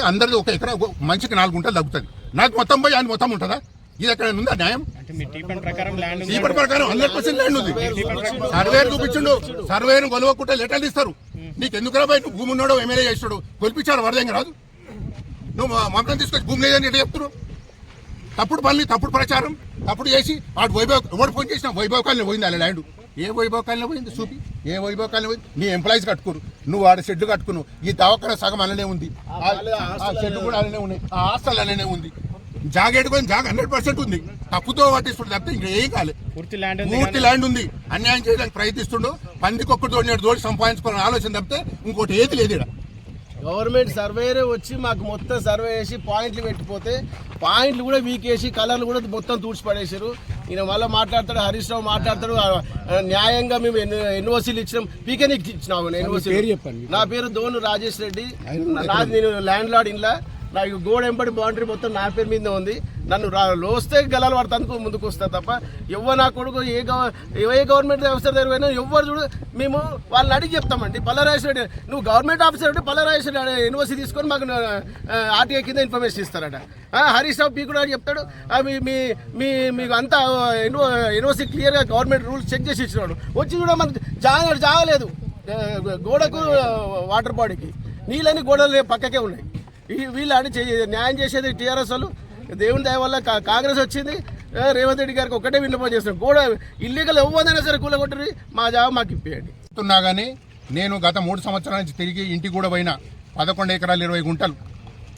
అందరిది ఒక ఎకరా మంచికి 4 గుంటలు తగ్గుతుంది. నాకు మొత్తం పోయి ఆయన మొత్తం ఉంటుందా? ఇది ఎక్కడ ఉందా న్యాయం? ప్రకారం 100% ల్యాండ్ ఉంది. సర్వేరు చూపించిండు, సర్వేను కొలవకుంటే లెటర్లు ఇస్తారు. నీకు ఎందుకు రాబాయి? నువ్వు భూమి ఉన్నాడో ఎమ్మెల్యే చేస్తాడు, కొలిపించాడు వరదంగా రాదు. నువ్వు మమ్మల్ని తీసుకొచ్చి భూమి లేదని ఎట్లా చెప్తున్నావు? తప్పుడు పనులు, తప్పుడు ప్రచారం, తప్పుడు చేసి వాడు ఎవరు ఫోన్ చేసినా వైభవకాలనే పోయింది అలా ల్యాండ్. ఏ వైభవకాలనే పోయింది చూపి, ఏ వైభవకాలనే పోయింది? నీ ఎంప్లాయీస్ కట్టుకోరు, నువ్వు వాడు షెడ్లు కట్టుకున్నావు. ఈ దవాఖాన సగం అలానే ఉంది, ఆ షెడ్లు కూడా అలానే ఉన్నాయి, ఆ హాస్టల్ అలానే ఉంది. జాగేడుకొని జాగ 100% ఉంది. తప్పుతో పట్టిస్తుండే తప్పితే ఇంకా ఏం కాలేదు. పూర్తి ల్యాండ్ ఉంది. అన్యాయం చేయడానికి ప్రయత్నిస్తుండో పందికొక్కటి తోడి సంపాదించుకోవాలని ఆలోచన తప్పితే ఇంకోటి ఏది లేదు. ఇక్కడ గవర్నమెంట్ సర్వేరే వచ్చి మాకు మొత్తం సర్వే చేసి పాయింట్లు పెట్టిపోతే పాయింట్లు కూడా వీకేసి కలర్లు కూడా మొత్తం తూడ్చిపడేసారు. ఈయన మళ్ళీ మాట్లాడతాడు, హరీష్ రావు మాట్లాడతాడు, న్యాయంగా మేము ఎన్ఓసీలు ఇచ్చినాం. పీకెనీకి ఇచ్చినాము ఎన్ఓసీ. నా పేరు దోను రాజేష్ రెడ్డి. నాది నేను ల్యాండ్ లార్డ్. ఇంట్లో నాకు గోడ ఎంబడి బౌండరీ మొత్తం నా పేరు మీద ఉంది. నన్ను లోస్తే గలాలు పడతాను ముందుకు వస్తా తప్ప ఎవరు నా కొడుకు ఏ గవర్నమెంట్ ఆఫీసర్ దగ్గర పోయినా ఎవరు చూడు మేము వాళ్ళని అడిగి చెప్తామండి. పల్లరాజేశ్వర రెడ్డి నువ్వు గవర్నమెంట్ ఆఫీసర్ అంటే పల్లరాజేశ్వర యూనివర్సిటీ తీసుకొని మాకు ఆర్టీఐ కింద ఇన్ఫర్మేషన్ ఇస్తారట. హరీష్ రావు పీ కూడా చెప్తాడు మీకు అంతా యూనివర్సిటీ క్లియర్గా గవర్నమెంట్ రూల్స్ చెక్ చేసి ఇచ్చినాడు. వచ్చి కూడా మనకు జాగలేదు. గోడకు వాటర్ బాడీకి నీళ్ళని గోడలు పక్కకే ఉన్నాయి. వీళ్ళు అని న్యాయం చేసేది టీఆర్ఎస్ వాళ్ళు. దేవుని దయ వల్ల కాంగ్రెస్ వచ్చింది. రేవంత్ రెడ్డి గారికి ఒక్కటే విన్నపం చేస్తున్నాం, గోడ ఇల్లీగల్ ఎవ్వదైనా సరే కూలగొట్టరి మా జాబ్ మాకు ఇప్పేయండి. కానీ నేను గత 3 సంవత్సరాల నుంచి తిరిగి ఇంటికి కూడా పోయినా 11 ఎకరాలు 20 గుంటలు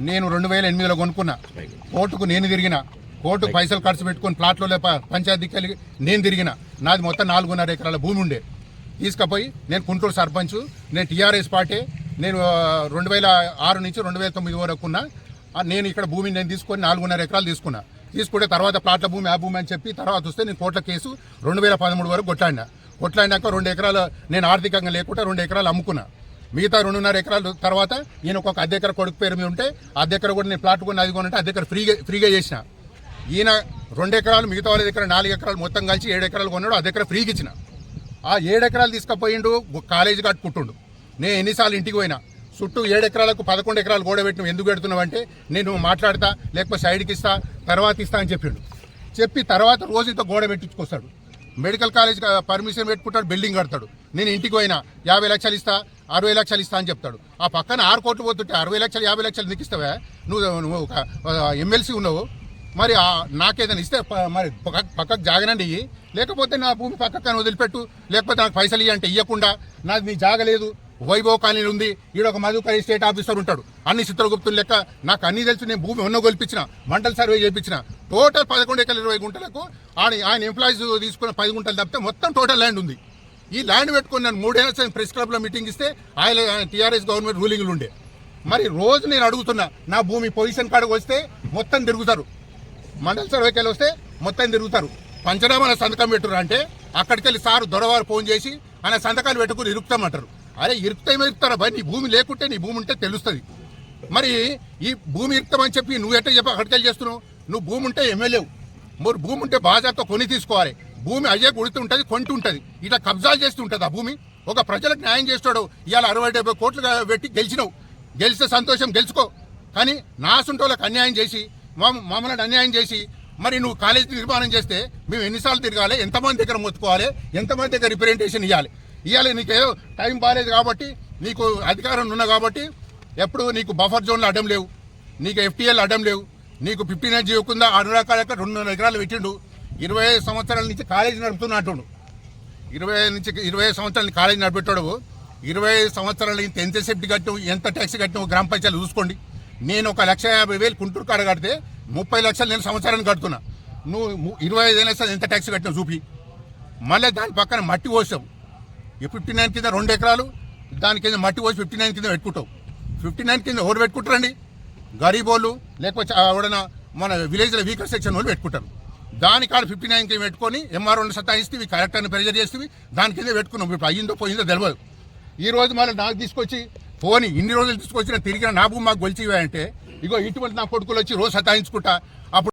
నేను 2008లో కొనుక్కున్నా. కోర్టుకు నేను తిరిగిన, కోర్టుకు పైసలు ఖర్చు పెట్టుకుని ప్లాట్లో పంచాయతీ కలిగి నేను తిరిగిన. నాది మొత్తం 4.5 ఎకరాల భూమి ఉండే. తీసుకుపోయి నేను గుంటూరు సర్పంచ్, నేను టీఆర్ఎస్ పార్టీ. నేను 2006 నుంచి 2009 వరకు ఉన్నా. నేను ఇక్కడ భూమిని నేను తీసుకొని 4.5 ఎకరాలు తీసుకుంటే తర్వాత ప్లాట్ల భూమి ఆ భూమి అని చెప్పి తర్వాత వస్తే నేను కోర్టుల కేసు 2013 వరకు కొట్లాడినాక 2 ఎకరాలు నేను ఆర్థికంగా లేకుండా 2 ఎకరాలు అమ్ముకున్నా. మిగతా 2.5 ఎకరాల తర్వాత ఈయన ఒక అద్దె ఎకర కొడుకు పేరు మీద ఉంటే అద్దె ఎకర కూడా నేను ప్లాట్ కొని అది కొనంటే అద్దె ఎకర ఫ్రీగా చేసిన. ఈయన 2 ఎకరాలు మిగతా వాళ్ళ దగ్గర 4 ఎకరాలు మొత్తం కలిసి 7 ఎకరాలు కొన్నాడు. అద్దె ఎకర ఫ్రీగా ఇచ్చిన. ఆ 7 ఎకరాలు తీసుకుపోయిండు, కాలేజీ కట్టుకుంటుండు. నేను ఎన్నిసార్లు ఇంటికి పోయినా చుట్టూ 7 ఎకరాలకు 11 ఎకరాలు గోడ పెట్టిన ఎందుకు పెడుతున్నావు అంటే నేను మాట్లాడతా లేకపోతే సైడ్కి ఇస్తా తర్వాత ఇస్తా అని చెప్పి తర్వాత రోజు ఇంత గోడ పెట్టించుకొస్తాడు. మెడికల్ కాలేజ్ పర్మిషన్ పెట్టుకుంటాడు, బిల్డింగ్ కడతాడు. నేను ఇంటికి పోయినా 50 లక్షలు ఇస్తా 60 లక్షలు ఇస్తా అని చెప్తాడు. ఆ పక్కన 6 కోట్లు పోతుంటే 60 లక్షలు 50 లక్షలు నీకు ఇస్తావా? నువ్వు ఒక ఎమ్మెల్సీ ఉన్నావు. మరి నాకేదైనా ఇస్తే మరి పక్కకు జాగనండి, లేకపోతే నా భూమి పక్కన వదిలిపెట్టు, లేకపోతే నాకు పైసలు ఇవ్వంటే ఇవ్వకుండా నాది నీ జాగలేదు. వైభవ్ కాలనీ ఉంది, ఈడొక మధుకరి స్టేట్ ఆఫీసర్ ఉంటాడు, అన్ని చిత్రగుప్తులు లెక్క నాకు అన్ని తెలుసు. నేను భూమి కొలిపించిన, మండల సర్వే చేయించిన. టోటల్ 11 ఎకరాల 20 గుంటలకు ఆయన ఎంప్లాయీస్ తీసుకున్న 10 గుంటలు తప్పితే మొత్తం టోటల్ ల్యాండ్ ఉంది. ఈ ల్యాండ్ పెట్టుకుని నేను 3 ఏళ్ళ ప్రెస్ క్లబ్లో మీటింగ్ ఇస్తే ఆయన టీఆర్ఎస్ గవర్నమెంట్ రూలింగ్లు ఉండే. మరి రోజు నేను అడుగుతున్నా, నా భూమి పొజిషన్ కాడికి వస్తే మొత్తం తిరుగుతారు, మండల సర్వేకి వెళ్ళి వస్తే మొత్తం తిరుగుతారు. పంచనామా సంతకం పెట్టురు అంటే అక్కడికి వెళ్ళి సారు దొరవారు ఫోన్ చేసి ఆయన సంతకాలు పెట్టుకుని ఇరుకుతామంటారు. అరే ఇరుకుతారా భయ్? నీ భూమి లేకుంటే నీ భూమి ఉంటే తెలుస్తుంది. మరి ఈ భూమి ఇరుకుతామని చెప్పి నువ్వు ఎట్లా చెప్పి అక్కడికి వెళ్ళి చేస్తున్నావు? నువ్వు భూమి ఉంటే ఎమ్మెల్యే, మరి భూమి ఉంటే బాజాతో కొని తీసుకోవాలి. భూమి అయ్యే గుడితూ ఉంటుంది, కొంటూ ఉంటుంది, ఇట్లా కబ్జాలు చేస్తూ ఉంటుంది. ఆ భూమి ఒక ప్రజలకు న్యాయం చేస్తాడు. ఇవాళ 60-70 కోట్లు పెట్టి గెలిచినావు, గెలిస్తే సంతోషం, గెలుచుకో. కానీ నాసుంటోళ్ళకి అన్యాయం చేసి మమ్మల్ని అన్యాయం చేసి మరి నువ్వు కాలేజీ నిర్మాణం చేస్తే మేము ఎన్నిసార్లు తిరగాలి, ఎంతమంది దగ్గర మొత్తుకోవాలి, ఎంతమంది దగ్గర రిప్రజెంటేషన్ ఇవ్వాలి? నీకేదో టైం బాగాలేదు కాబట్టి, నీకు అధికారం ఉన్నా కాబట్టి ఎప్పుడు నీకు బఫర్ జోన్లు అడ్డం లేవు, నీకు FTL అడ్డం లేవు, నీకు 59 జీవకుందా 6 రకాల 200 ఎకరాలు పెట్టిండు. 25 సంవత్సరాల నుంచి కాలేజీ నడుపుతున్నట్టు 25 సంవత్సరాల నుంచి కాలేజీ నడిపెట్టాడు. 25 సంవత్సరాల నుంచి ఎంత సేఫ్టీ కట్టావు, ఎంత ట్యాక్స్ కట్టావు గ్రామ పంచాయతీలు చూసుకోండి. నేను 1,50,000 గుంటూరు కాడ కడితే 30 లక్షలు నేను సంవత్సరానికి కడుతున్నా. నువ్వు 25 ఏళ్ళ ఎంత ట్యాక్స్ కట్టినావు చూపి. మళ్ళీ దాని పక్కన మట్టి పోసావు. 59 కింద 2 ఎకరాలు, దాని కింద మట్టి పోసి 59 కింద పెట్టుకుంటావు. 59 కింద ఎవరు పెట్టుకుంటారండి? గరీబోళ్ళు లేకపోతే ఎవడన్నా మన విలేజ్లో వీకర్ సెక్షన్ వాళ్ళు పెట్టుకుంటారు. దాని కాడ 59 కింద పెట్టుకొని ఎంఆర్ఓని సతాయిస్తేవి, కలెక్టర్ని ప్రెజర్ చేస్తేవి, దాని కింద పెట్టుకున్నాం. ఇప్పుడు అయ్యిందో పోయిందో తెలియదు. ఈ రోజు మళ్ళీ నాకు తీసుకొచ్చి పోని ఇన్ని రోజులు తీసుకొచ్చిన తిరిగిన నా భూమి మాకు గొలిచివే అంటే ఇగో ఇటువంటి నా కొడుకులు వచ్చి రోజు సతాయించుకుంటా. అప్పుడు